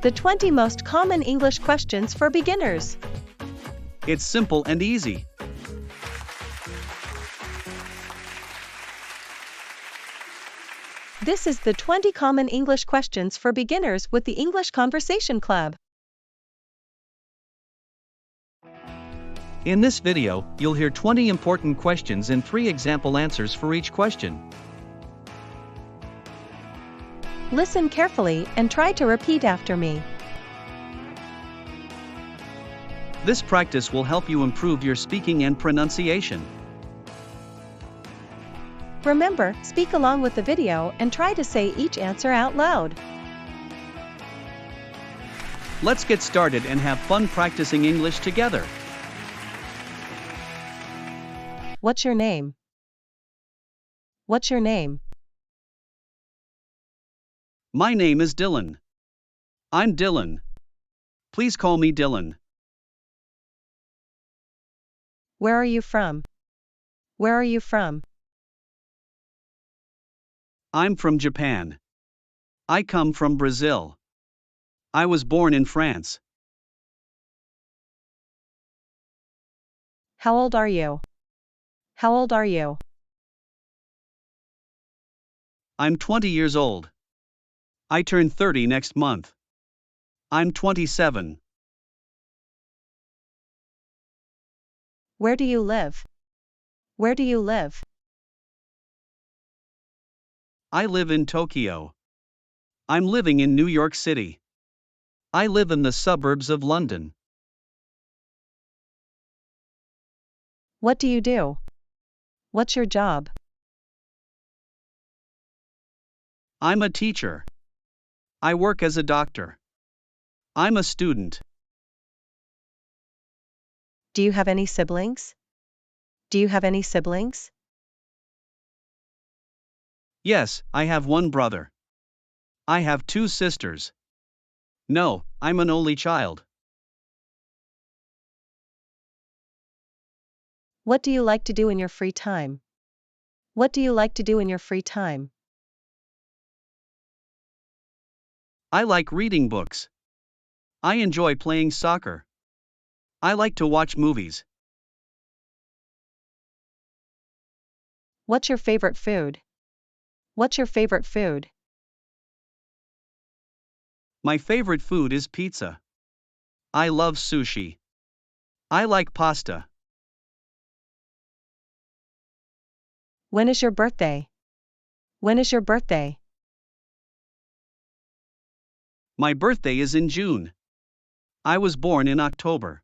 The 20 most common English questions for beginners. It's simple and easy. This is the 20 common English questions for beginners with the English Conversation Club. In this video, you'll hear 20 important questions and 3 example answers for each question. Listen carefully and try to repeat after me. This practice will help you improve your speaking and pronunciation. Remember, speak along with the video and try to say each answer out loud. Let's get started and have fun practicing English together. What's your name? What's your name? My name is Dylan. I'm Dylan. Please call me Dylan. Where are you from? Where are you from? I'm from Japan. I come from Brazil. I was born in France. How old are you? How old are you? I'm 20 years old. I turn 30 next month. I'm 27. Where do you live? Where do you live? I live in Tokyo. I'm living in New York City. I live in the suburbs of London. What do you do? What's your job? I'm a teacher. I work as a doctor. I'm a student. Do you have any siblings? Do you have any siblings? Yes, I have one brother. I have 2 sisters. No, I'm an only child. What do you like to do in your free time? What do you like to do in your free time? I like reading books. I enjoy playing soccer. I like to watch movies. What's your favorite food? What's your favorite food? My favorite food is pizza. I love sushi. I like pasta. When is your birthday? When is your birthday? My birthday is in June. I was born in October.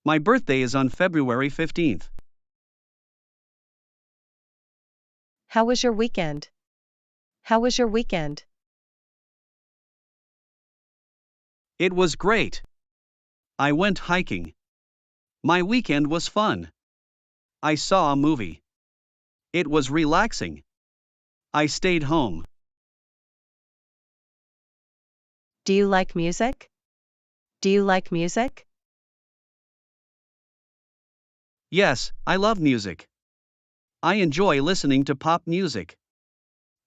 My birthday is on February 15th. How was your weekend? How was your weekend? It was great. I went hiking. My weekend was fun. I saw a movie. It was relaxing. I stayed home. Do you like music? Do you like music? Yes, I love music. I enjoy listening to pop music.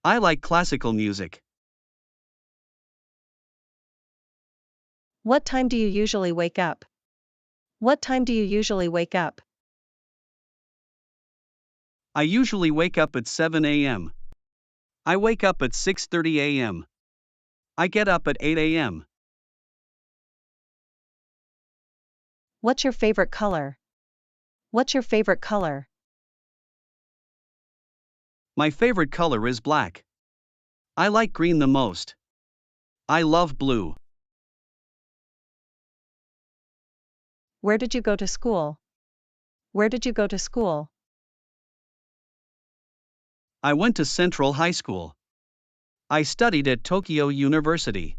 I like classical music. What time do you usually wake up? What time do you usually wake up? I usually wake up at 7 a.m. I wake up at 6:30 a.m. I get up at 8 a.m. What's your favorite color? What's your favorite color? My favorite color is black. I like green the most. I love blue. Where did you go to school? Where did you go to school? I went to Central High School. I studied at Tokyo University.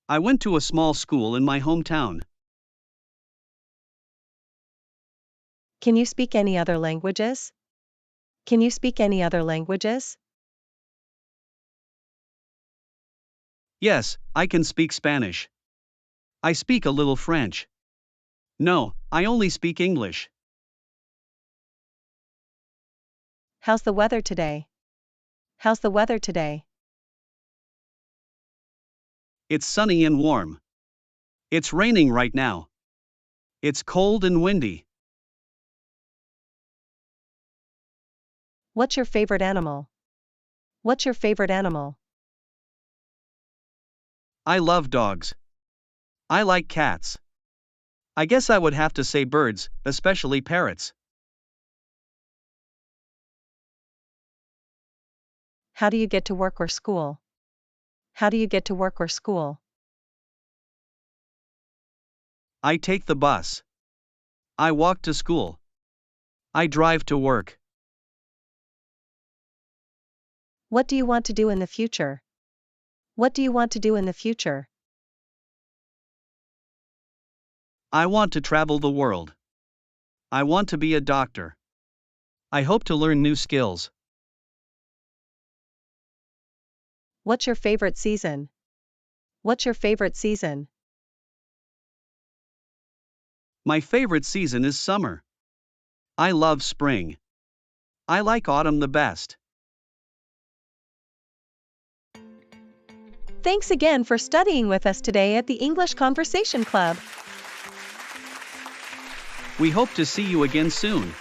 I went to a small school in my hometown. Can you speak any other languages? Can you speak any other languages? Yes, I can speak Spanish. I speak a little French. No, I only speak English. How's the weather today? How's the weather today? It's sunny and warm. It's raining right now. It's cold and windy. What's your favorite animal? What's your favorite animal? I love dogs. I like cats. I guess I would have to say birds, especially parrots. How do you get to work or school? How do you get to work or school? I take the bus. I walk to school. I drive to work. What do you want to do in the future? What do you want to do in the future? I want to travel the world. I want to be a doctor. I hope to learn new skills. What's your favorite season? What's your favorite season? My favorite season is summer. I love spring. I like autumn the best. Thanks again for studying with us today at the English Conversation Club. We hope to see you again soon.